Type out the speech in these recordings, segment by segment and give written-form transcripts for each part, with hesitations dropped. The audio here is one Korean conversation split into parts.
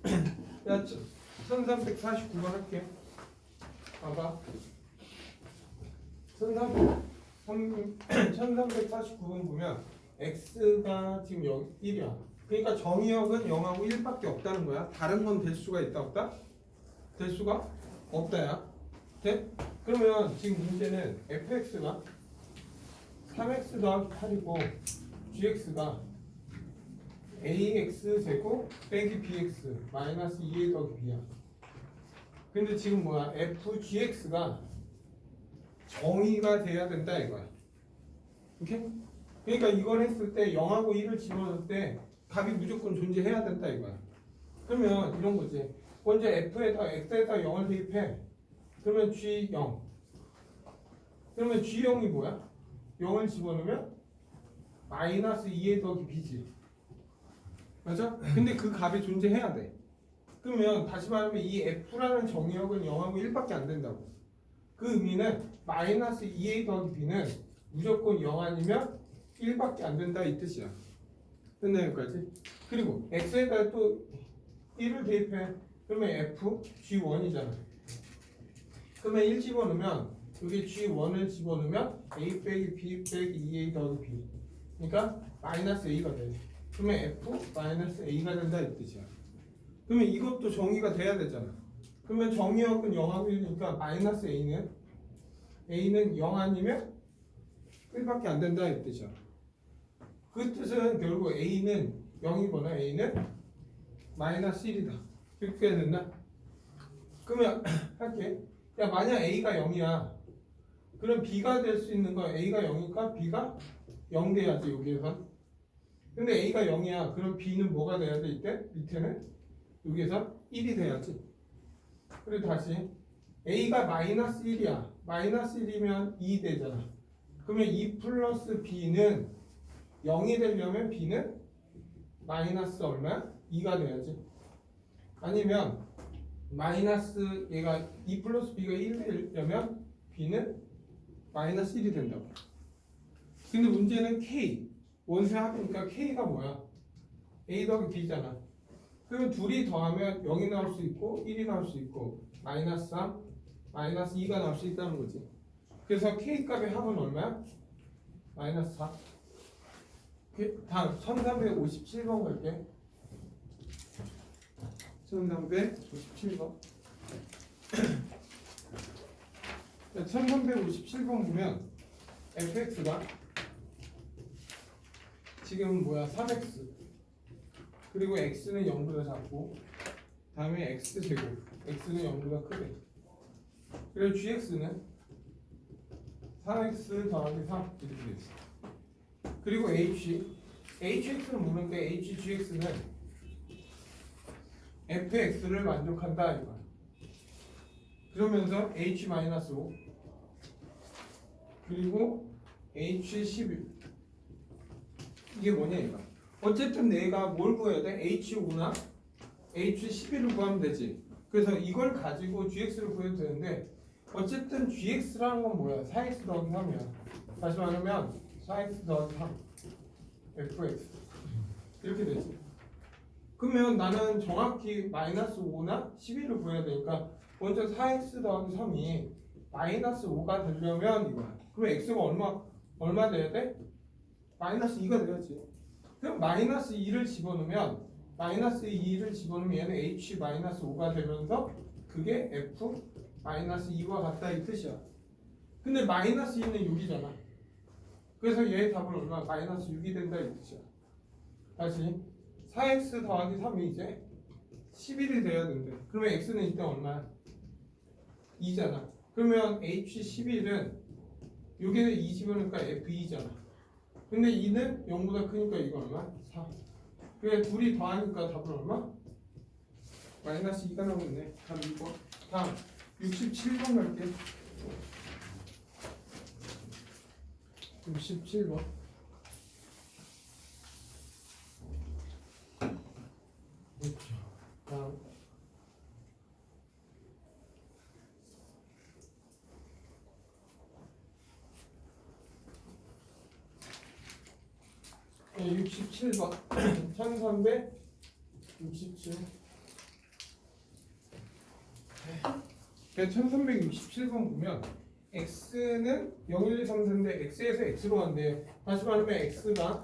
야, 1349번 할게. 봐봐. 1349번 보면 x가 지금 여기 1이야. 그러니까 정의역은 0하고 1밖에 없다는 거야. 다른 건 될 수가 있다 없다? 될 수가 없다야. 돼? 그러면 지금 문제는 fx가 3x 더하기 8이고 gx가 ax 제곱 빼기 bx 마이너스 2a 더하기 b야. 근데 지금 뭐야? fgx가 정의가 돼야 된다 이거야. 오케이? 그러니까 이걸 했을 때 0하고 1을 집어넣을 때 답이 무조건 존재해야 된다 이거야. 그러면 이런 거지. 먼저 f에다 x에다 0을 대입해. 그러면 g0. 그러면 g0이 뭐야? 0을 집어넣으면 마이너스 2a 더하기 b지. 맞아? 근데 그 값이 존재해야 돼. 그러면 다시 말하면 이 f라는 정의역은 0하고 1밖에 안 된다고. 그 의미는 마이너스 2a 더하기 b는 무조건 0 아니면 1밖에 안 된다 이 뜻이야. 됐나 여기까지? 그리고 x에다 또 1을 대입해. 그러면 f g1이잖아. 그러면 1 집어넣으면 여기 g1을 집어넣으면 a 빼기 b 빼기 2a 더하기 b. 그러니까 마이너스 a가 돼. 그러면 f 마이너스 a가 된다 이 뜻이야. 그러면 이것도 정의가 돼야 되잖아. 그러면 정의역은 0하고 1이니까 마이너스 a는 0 아니면 1밖에 안 된다 이 뜻이야. 그 뜻은 결국 a는 0이거나 a는 마이너스 1이다. 이렇게 된다. 그러면 할게. 야 만약 a가 0이야. 그럼 b가 될 수 있는 거 a가 0이니까 b가 0 돼야지 여기에선. 근데 a가 0이야. 그럼 b는 뭐가 돼야 돼 이때? 밑에는 여기에서 1이 돼야지. 그리고 다시 a가 마이너스 1이야. 마이너스 1이면 2 되잖아. 그러면 2 플러스 b는 0이 되려면 b는 마이너스 얼마? 2가 돼야지. 아니면 마이너스 얘가 2 플러스 b가 1 되려면 b는 마이너스 1이 된다고. 근데 문제는 k 원세 합이니까 k가 뭐야? a 더하기 b잖아. 그러면 둘이 더하면 0이 나올 수 있고 1이 나올 수 있고 마이너스 3, 마이너스 2가 나올 수 있다는 거지. 그래서 k 값의 합은 얼마야? 마이너스 4. 다음 1357번 갈게. 1357번. 1357번 보면 fx가 지금 뭐야 3x 그리고 x는 0보다 작고 다음에 x제곱 x는 0보다 크대. 그리고 gx는 3x 더하기 3 이렇게 되지. 그리고 hx는 모르는데 hgx는 fx를 만족한다 이거야. 그러면서 h-5 그리고 h11 이게 뭐냐 이거. 어쨌든 내가 뭘 구해야 돼? h5나 h11을 구하면 되지. 그래서 이걸 가지고 gx를 구해도 되는데 어쨌든 gx라는 건 뭐야? 4x 더하기 3이야. 다시 말하면 4x 더하기 3 fx 이렇게 되지. 그러면 나는 정확히 마이너스 5나 11을 구해야 되니까 먼저 4x 더하기 3이 마이너스 5가 되려면 이거야. 그럼 x가 얼마 돼야 돼? 마이너스 2가 돼야지. 그럼 마이너스 2를 집어넣으면 마이너스 2를 집어넣으면 얘는 h 마이너스 5가 되면서 그게 f 마이너스 2와 같다 이 뜻이야. 근데 마이너스 2는 6이잖아. 그래서 얘의 답은 얼마? 마이너스 6이 된다 이 뜻이야. 다시 4x 더하기 3이 이제 11이 돼야 된대. 그러면 x는 이때 얼마야? 2잖아. 그러면 h11은 여기에 2 집어넣으니까 f2잖아. 근데 2는 0보다 크니까 이거 얼마? 4. 그래 둘이 더하니까 답은 얼마? 마이너스 2가 나오겠네. 답 2번. 다음 67번 갈게. 67번. 다음 67번 1367 그래서 1367번 보면 x는 0, 1, 2, 3, 4인데 x에서 x로 간대요. 다시 말하면 x가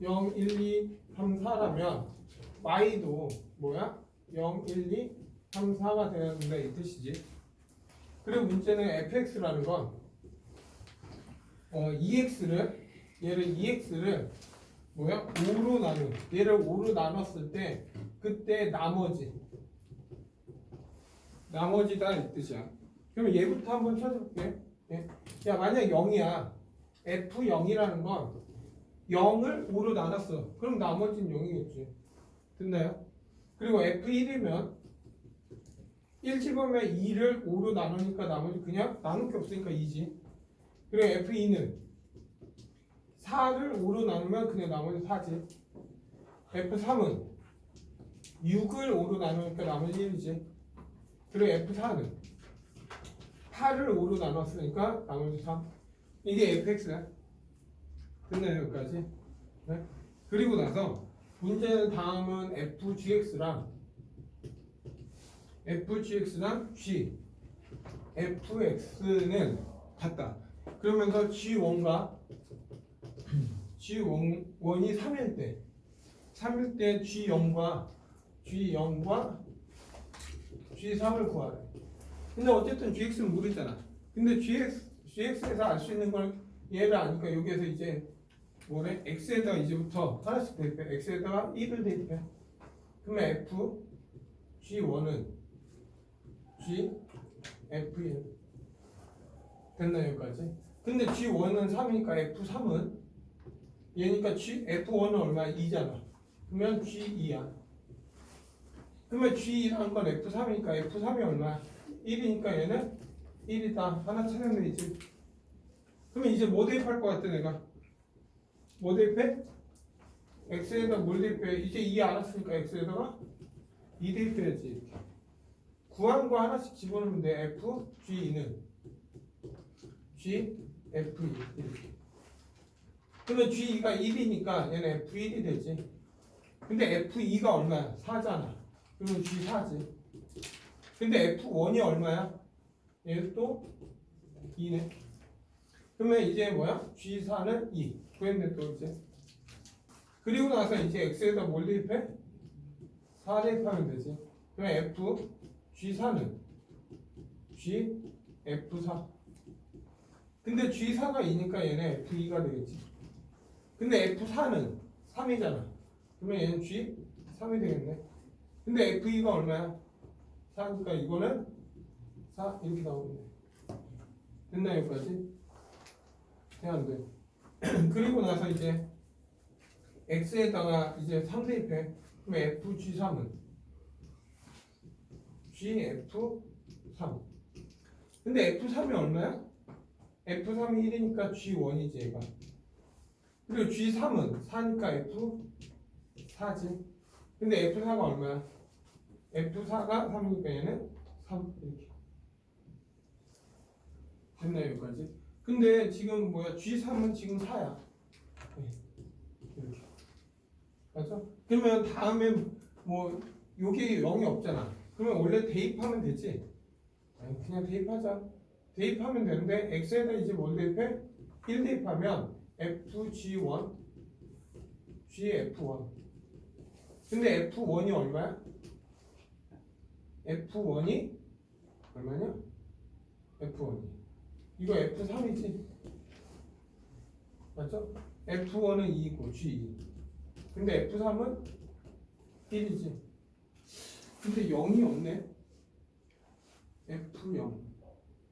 0, 1, 2, 3, 4라면 y도 뭐야? 0, 1, 2, 3, 4가 되어야 된다 이 뜻이지. 그리고 문제는 fx라는 건 얘를 2x를 뭐야? 5로 나눈 얘를 5로 나눴을 때 그때 나머지다 이 뜻이야. 그러면 얘부터 한번 찾아볼게. 예. 야 만약 0이야 f0이라는 건 0을 5로 나눴어. 그럼 나머지는 0이겠지. 됐나요? 그리고 f1이면 1 집으면 2를 5로 나누니까 나머지 그냥 나눌 게 없으니까 2지. 그리고 f2는 4를 5로 나누면 그냥 나머지 4지. f3은 6을 5로 나누니까 나머지 1이지. 그리고 f4는 8을 5로 나눴으니까 나머지 3. 이게 fx야. 됐나요? 여기까지? 네? 그리고 나서 문제는 다음은 fgx랑 g, fx는 같다. 그러면서 g1과 g1이 3일 때 g0과 g3을 구하래. 근데 어쨌든 gx는 모르잖아. 근데 gx에서 알 수 있는 걸 얘를 아니까 여기에서 이제 뭐래? x에다가 이제부터 하나씩 대입해. x에다가 1을 대입해. 그러면 f g1은 g f1 됐나 여기까지? 근데 g1은 3이니까 f3은 얘니까 f1은 얼마야? 2잖아. 그러면 g2야. 그러면 g2라는 건 f3이니까 f3이 얼마야? 1이니까 얘는 1이다. 하나 찾아내지. 그러면 이제 뭐 대입할 것 같아 내가? 뭐 대입해? x에다 뭘 대입해? 이제 2 알았으니까 x에다가 2 대입해야지. 이렇게. 구한 거 하나씩 집어넣으면 돼. f, g는 g, f2 이렇게. 그러면 g2가 1이니까 얘는 f1이 되지. 근데 f2가 얼마야? 4잖아. 그러면 g4지. 근데 f1이 얼마야? 얘도 또 2네. 그러면 이제 뭐야? g4는 2. 구했네 또 이제. 그리고 나서 이제 x에다 뭘 대입해? 4 대입하면 되지. 그럼 f, g4는 g, f4. 근데 g4가 2니까 얘는 f2가 되겠지. 근데 f4는 3이잖아. 그러면 얘는 g3이 되겠네. 근데 f2가 얼마야? 4니까 이거는 4 이렇게 나오겠네. 됐나 여기까지? 안 돼. 그리고 나서 이제 x에다가 이제 3 대입해. 그럼 fg3은 gf3. 근데 f3이 얼마야? f3이 1이니까 g1이지 얘가. 그리고 g3은 4니까 f4지. 근데 f4가 얼마야? f4가 3이니까 얘는 3 이렇게. 됐나요 여기까지? 근데 지금 뭐야? g3은 지금 4야. 이렇게. 맞죠? 그러면 다음에 뭐 요게 0이 없잖아. 그러면 원래 대입하면 되지. 아니, 그냥 대입하자. 대입하면 되는데 x에다 이제 뭘 대입해? 1 대입하면 fg1, gf1. 근데 f1이 얼마야? f1이 얼마냐? f1이 이거 f3이지. 맞죠? f1은 2이고 g2. 근데 f3은 1이지. 근데 0이 없네. f0,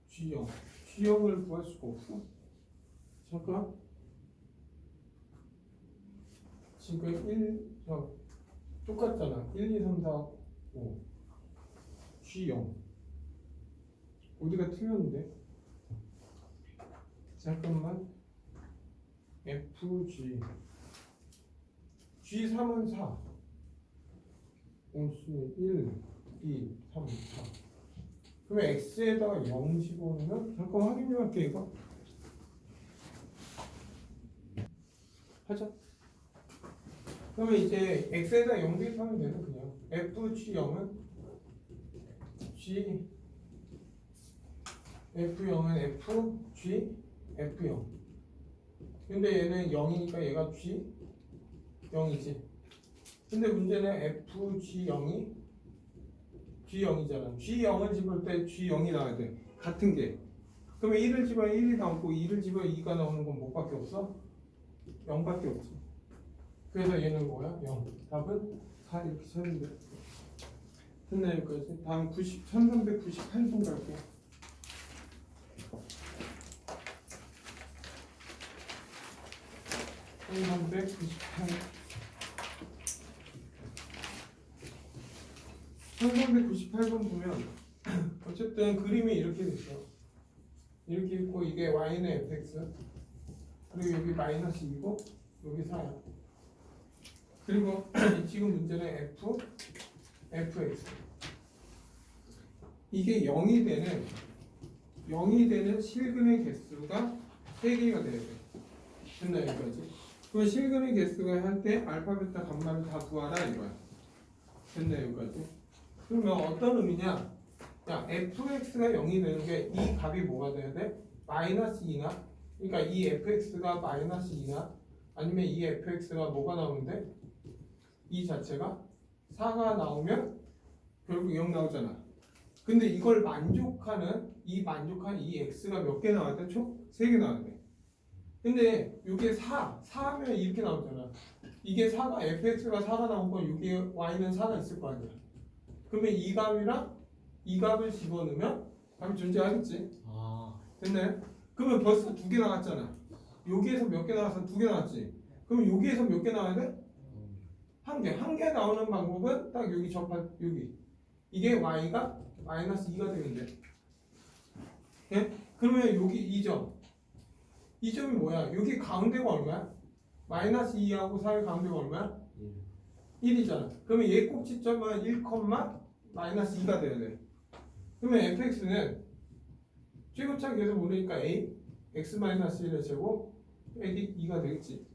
g0. g0을 구할 수가 없어. 잠깐. 지금 똑같잖아. 1, 2, 3, 4, 5. g0. 어디가 틀렸는데? 잠깐만. fg. g3은 4. 1, 2, 3, 4. 그러면 x에다가 0 집어넣으면 잠깐 확인 좀 할게 이거. 하자. 그러면 이제 x에다 0 대입하면 되는 그냥 fg0은 g F0은 F, G, F0. 근데 얘는 0이니까 얘가 G, 0이지. 근데 문제는 F, G0이 G0이잖아. G0을 집을 때 G0이 나와야 돼. 같은 게. 그러면 1을 집어야 1이 나오고 2를 집어야 2가 나오는 건 뭐밖에 없어? 0밖에 없지. 그래서 얘는 뭐야? 0. 답은 4 이렇게 찾으면 돼. 됐나 여기까지? 다음 1398번 갈게요. 1398번 보면 어쨌든 그림이 이렇게 됐어. 이렇게 있고 이게 y는 fx 그리고 여기 마이너스 2고 여기 4야. 그리고 지금 문제는 fx 이게 0이 되는 실근의 개수가 3개가 돼야 돼. 됐나 여기까지? 그럼 실근의 개수가 할 때 알파, 베타, 감마를 다 구하라 이거야. 됐나 여기까지? 그러면 어떤 의미냐? 야, fx가 0이 되는 게 이 값이 뭐가 돼야 돼? 마이너스 2나? 그러니까 이 fx가 마이너스 2나? 아니면 이 fx가 뭐가 나오는데? 이 자체가 4가 나오면 결국 0 나오잖아. 근데 이걸 만족하는 이 x가 몇 개 나와야 돼? 총 3개 나와야 돼. 근데 이게 4하면 이렇게 나오잖아. 이게 4가 fx가 4가 나온 건 여기에 y는 4가 있을 거 아니야. 그러면 이 값이랑 이 값을 집어넣으면 값이 존재하겠지. 됐나요? 그러면 벌써 2개 나왔잖아. 여기에서 몇 개 나왔어? 2개 나왔지. 그럼 여기에서 몇 개 나와야 돼? 1개. 1개 나오는 방법은 딱 여기 여기. 이게 y가 마이너스 2가 되면 돼. 예? 그러면 여기 2점. 이 점이 뭐야? 여기 가운데가 얼마야? 마이너스 2하고 4의 가운데가 얼마야? 1이잖아. 그러면 얘 꼭지점은 1, 마이너스 2가 돼야 돼. 그러면 fx는 최고차기에서 모르니까 a x 마이너스 1의 제곱 빼기 2가 되겠지.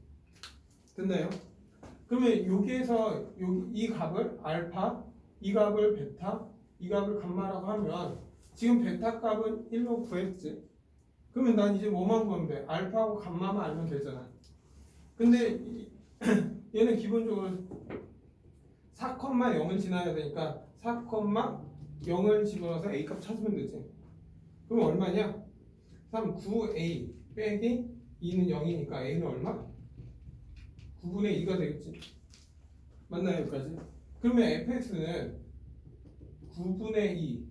됐나요? 그러면 여기에서 이 값을 알파, 이 값을 베타, 이 값을 감마라고 하면 지금 베타 값은 1로 구했지. 그러면 난 이제 뭐만 구하면 돼? 알파하고 감마만 알면 되잖아. 근데 얘는 기본적으로 4,0을 지나야 되니까 4,0을 집어넣어서 a 값 찾으면 되지. 그럼 얼마냐? 3, 9a 빼기 2는 0이니까 a는 얼마? 9분의 2가 되겠지. 맞나요 여기까지? 그러면 fx는 9분의 2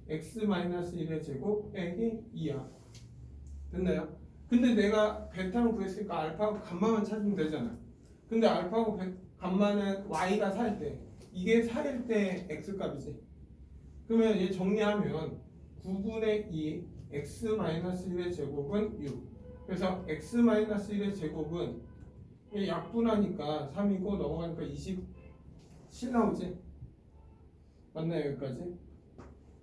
x-1의 제곱 빼기 2야. 됐나요? 근데 내가 베타는 구했으니까 알파하고 감마만 찾으면 되잖아. 근데 알파하고 감마는 y가 4일 때 이게 4일 때 x값이지. 그러면 얘 정리하면 9분의 2 x-1의 제곱은 6. 그래서 x-1의 제곱은 약분하니까 3이고 넘어가니까 27 나오지. 맞나요 여기까지?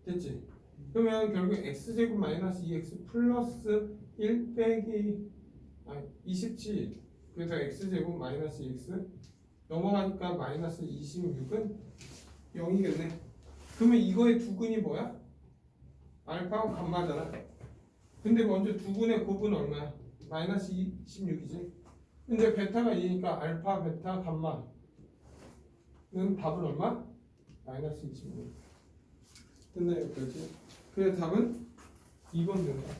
됐지? 그러면 결국 x제곱 마이너스 2x 플러스 1 빼기 27. 그래서 x제곱 마이너스 2x 넘어가니까 마이너스 26은 0이겠네. 그러면 이거의 두근이 뭐야? 알파하고 감마잖아. 근데 먼저 두근의 곱은 얼마야? 마이너스 26이지. 근데 베타가 2니까 알파, 베타, 감마는 답은 얼마? 마이너스 26. 됐나요 여기까지? 그래서 답은 2번 된다.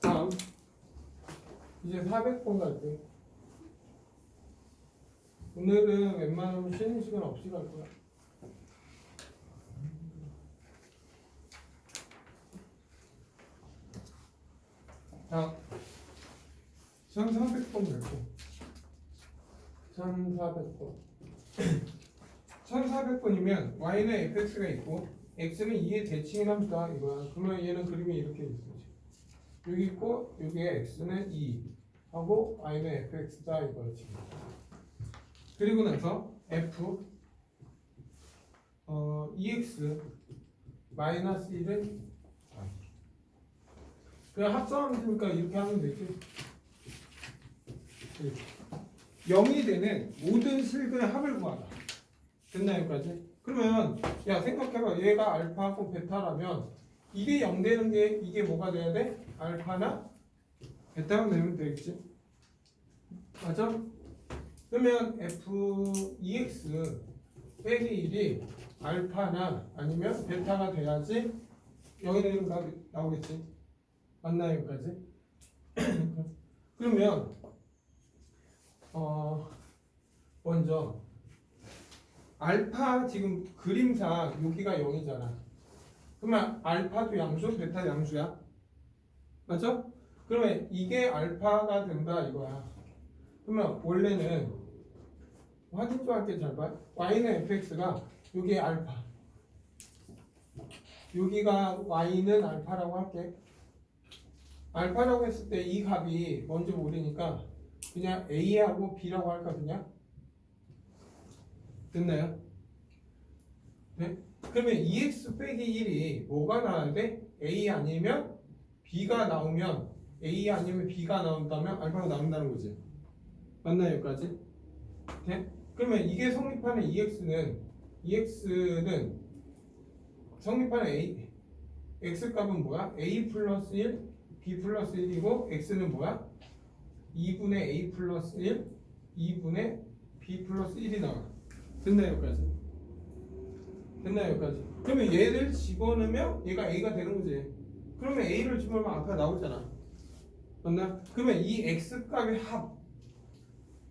다음 이제 400번 갈게요. 오늘은 웬만하면 쉬는 시간 없이 갈 거야. 자, 1400번 갈게요. 1400번 1400번이면 y는 fx가 있고 x는 2의 대칭인 함수다 이거야. 그러면 얘는 그림이 이렇게 있어. 여기 있고 여기에 x는 2 하고 y는 fx다 이거야 지금. 그리고 나서 f ex 마이너스 1은 그냥 합성하니까 이렇게 하면 되지. 0이 되는 모든 실근의 합을 구하라. 됐나 여기까지? 그러면 야 생각해봐. 얘가 알파하고 베타라면 이게 0 되는 게 이게 뭐가 돼야 돼? 알파나 베타가 되면 되겠지? 맞아? 그러면 f2x 빼기 1이 알파나 아니면 베타가 돼야지 0이 되는 거 나오겠지? 맞나요 여기까지? 그러면 먼저 알파 지금 그림상 여기가 0이잖아. 그러면 알파도 양수, 베타 양수야. 맞죠? 그러면 이게 알파가 된다 이거야. 그러면 원래는 확인 좀 할게 잘 봐. y는 fx가 여기 알파. 여기가 y는 알파라고 할게. 알파라고 했을 때 이 값이 뭔지 모르니까 그냥 a하고 b라고 할까 그냥? 됐나요? 네? 그러면 2x 빼기 1이 뭐가 나와야 돼? a 아니면 b가 나오면 a 아니면 b가 나온다면 알파가 나온다는 거지. 맞나요 여기까지? 네? 그러면 이게 성립하는 EX는 성립하는 A X 값은 뭐야? A 플러스 1, B 플러스 1이고 X는 뭐야? 2분의 A 플러스 1, 2분의 B 플러스 1이 나와. 됐나요 여기까지? 됐나요 여기까지? 그러면 얘를 집어넣으면 얘가 A가 되는 거지. 그러면 A를 집어넣으면 앞에 나오잖아. 맞나? 그러면 이 X 값의 합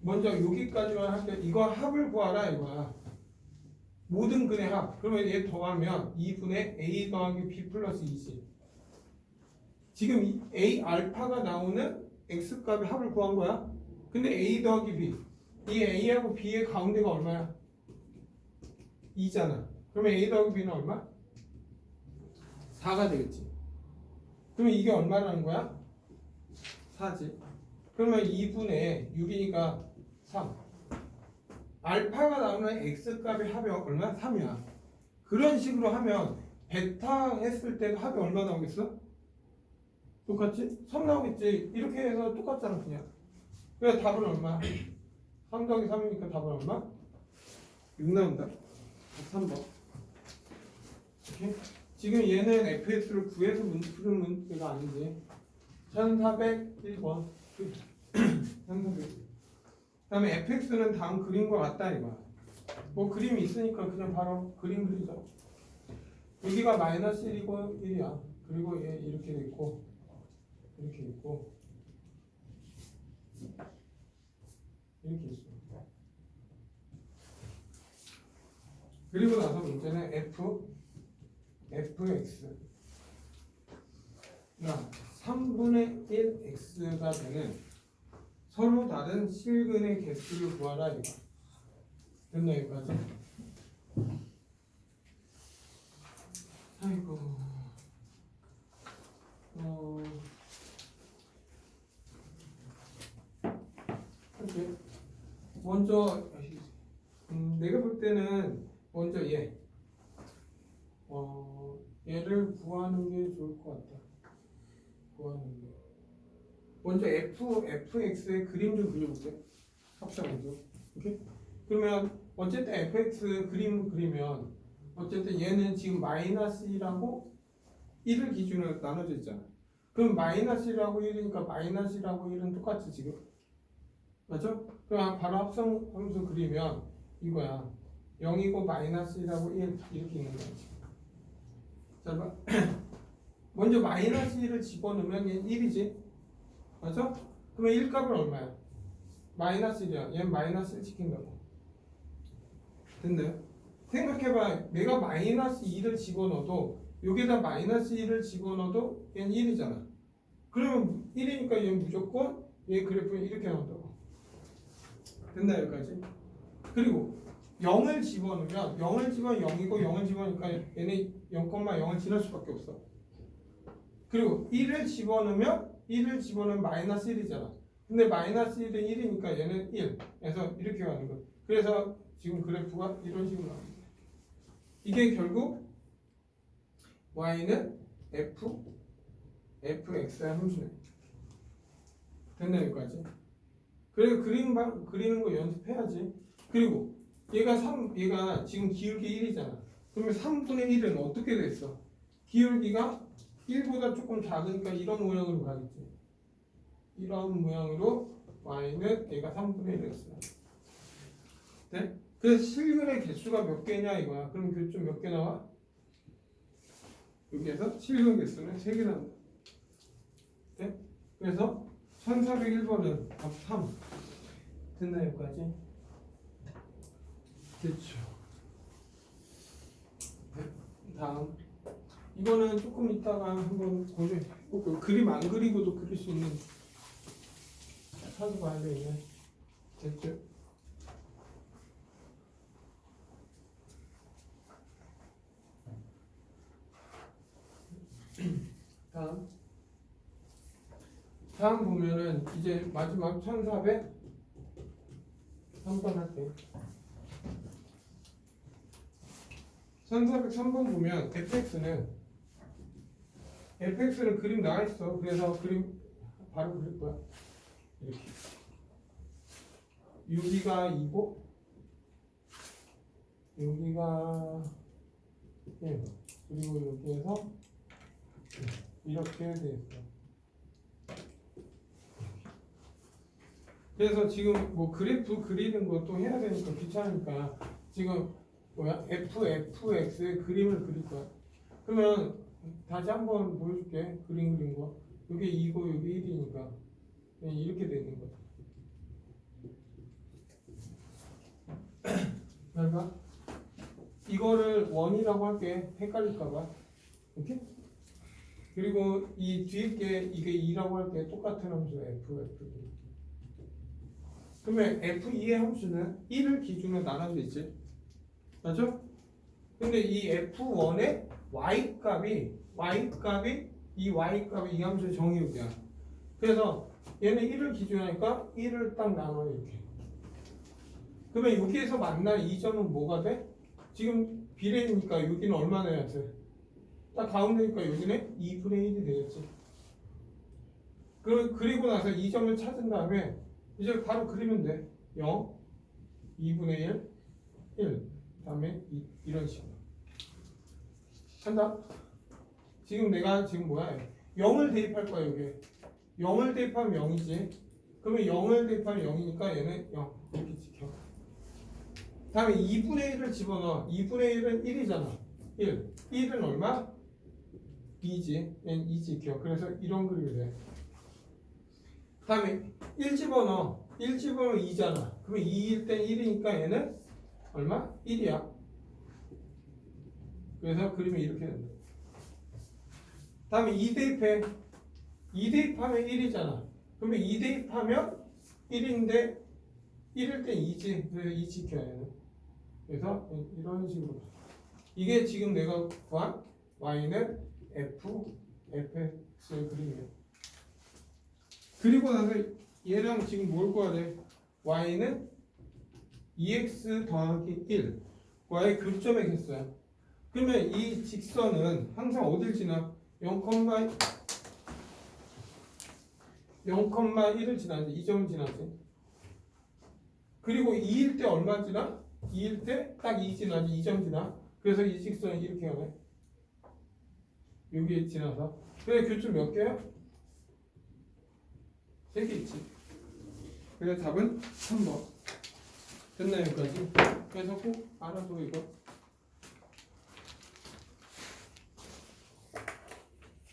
먼저 여기까지만 할게. 이거 합을 구하라 이거야. 모든 근의 합. 그러면 얘 더하면 2분의 A 더하기 B 플러스 2지. 지금 이 A 알파가 나오는 X 값의 합을 구한 거야. 근데 A 더하기 B. 이 A하고 B의 가운데가 얼마야? 2잖아. 그러면 A 더하기 B는 얼마? 4가 되겠지. 그러면 이게 얼마라는 거야? 4지. 그러면 2분의 6이니까 3. 알파가 나오는 X값의 합이 얼마? 3이야. 그런 식으로 하면 베타 했을 때도 합이 얼마 나오겠어? 똑같지? 3 나오겠지. 이렇게 해서 똑같잖아 그냥. 그래서 답은 얼마? 3 더하기 3이니까 답은 얼마? 6 나온다. 3번. 이렇게. 지금 얘는 fx를 구해서 푸는 문제가 아니지. 1401번. 1401. 그다음에 fx는 다음 그림과 같다 이거야. 뭐 그림이 있으니까 그냥 바로 그림 그리자. 여기가 마이너스 1이고 1이야. 그리고 얘 이렇게 돼 있고 이렇게 있고 이렇게 있어. 그리고 나서 문제는 fx가 3분의 1x가 되는 서로 다른 실근의 개수를 구하라 이거. 됐나 여기까지? 아이고. 이렇게 먼저 내가 볼 때는 먼저 얘를 구하는 게 좋을 것 같다. 구하는 게. 먼저 fx의 그림 좀 그려볼게. 합성해서. 오케이? 그러면 어쨌든 fx 그림 그리면 어쨌든 얘는 지금 마이너스 1하고 1을 기준으로 나눠져 있잖아. 그럼 마이너스 1하고 1이니까 마이너스 1하고 1은 똑같지 지금. 맞죠? 그럼 바로 합성함수 그리면 이거야. 0이고 마이너스 1하고 1 이렇게 있는 거야 지금. 자 봐. 먼저 마이너스 1을 집어넣으면 얘는 1이지. 맞죠? 그러면 1 값은 얼마야? 마이너스 1이야. 얘는 마이너스 1 시킨다고. 됐나요? 생각해봐. 내가 마이너스 2를 집어넣어도 여기다 마이너스 1을 집어넣어도 얘는 1이잖아. 그러면 1이니까 얘는 무조건 얘 그래프에 이렇게 나온다고. 됐나요? 여기까지? 그리고 0을 집어넣으면 0을 집어넣으면 0이고 0을 집어넣으니까 얘는 0,0을 지날 수밖에 없어. 그리고 1을 집어넣으면 마이너스 1이잖아. 근데 마이너스 1은 1이니까 얘는 1. 그래서 이렇게 가는 거야. 그래서 지금 그래프가 이런 식으로 나옵니다. 이게 결국 y는 fx의 함수네. 됐나 여기까지? 그래서 그리는 거 연습해야지. 그리고 얘가 지금 기울기 1이잖아. 그러면 3분의 1은 어떻게 됐어? 기울기가 1보다 조금 작으니까 이런 모양으로 가겠지. 이런 모양으로 y는 얘가 3분의 1을 했어. 네? 그래서 실근의 개수가 몇 개냐 이거야. 그럼 교점 몇 개 나와? 여기에서 실근 개수는 3개 나온다. 네? 그래서 1401번은 답 3. 됐나 여기까지? 됐죠. 네. 다음. 이거는 조금 이따가 한번 고려해보고 그림 안 그리고도 그릴 수 있는 찾아봐야 되네. 됐죠? 다음 보면은 이제 마지막 1400 3번 할게. 1403번 보면 fx는 그림 나와 있어. 그래서 그림 바로 그릴 거야. 이렇게. 여기가 2고 여기가 1. 그리고 여기에서 이렇게 돼 있어. 그래서 지금 뭐 그래프 그리는 것도 해야 되니까 귀찮으니까 지금 뭐야 fx의 그림을 그릴 거야. 그러면 다시 한번 보여줄게. 그림 그린 거. 이게 2고 여기 1이니까 이렇게 되는 거야. 그러니까 이거를 원이라고 할게. 헷갈릴까봐. 이렇게. 그리고 이 뒤에 게 이게 2라고 할게. 똑같은 함수 f. 그러면 f2의 함수는 1을 기준으로 나눠져 있지. 맞죠? 근데 이 f1의 y값이 이 함수의 정의역이야. 그래서 얘는 1을 기준하니까 1을 딱 나눠 이렇게. 그러면 여기에서 만날 이 점은 뭐가 돼? 지금 비례니까 여기는 얼마나 해야 돼? 딱 가운데니까 여기는 2분의 1이 되겠지. 그리고 나서 이 점을 찾은 다음에 이제 바로 그리면 돼. 0, 2분의 1, 1. 다음에 이런 식으로. 한다? 지금 내가 지금 뭐야? 0을 대입할 거야, 여기. 0을 대입하면 0이지. 그러면 0을 대입하면 0이니까 얘는 0. 이렇게 지켜. 다음에 2분의 1을 집어넣어. 2분의 1은 1이잖아. 1. 1은 얼마? 2지. 얘는 2 지켜. 그래서 이런 그림이 돼. 다음에 1 집어넣어. 1 집어넣어 2잖아. 그러면 2일 땐 1이니까 얘는 얼마? 1이야. 그래서 그림이 이렇게 된다. 다음에 2 대입해. 2 대입하면 1이잖아. 그러면 2 대입하면 1인데 1일 땐 2지. 그래서 2 지켜야 얘는. 그래서 이런 식으로. 이게 지금 내가 구한 y는 fx의 그림이에요. 그리고 나서 얘랑 지금 뭘 구해야 돼? y는 2x 더하기 1 y 교점에 했어요. 그러면 이 직선은 항상 어딜 지나? 0,1을 지나지. 이 점을 지나지. 그리고 2일 때 얼마 지나? 2일 때 딱 2 지나지. 2점 지나. 그래서 이 직선은 이렇게 가네. 여기에 지나서. 그래 교점 몇 개야? 3개 있지. 그래서 답은 3번. 됐나요 여기까지? 그래서 꼭 알아도 이거.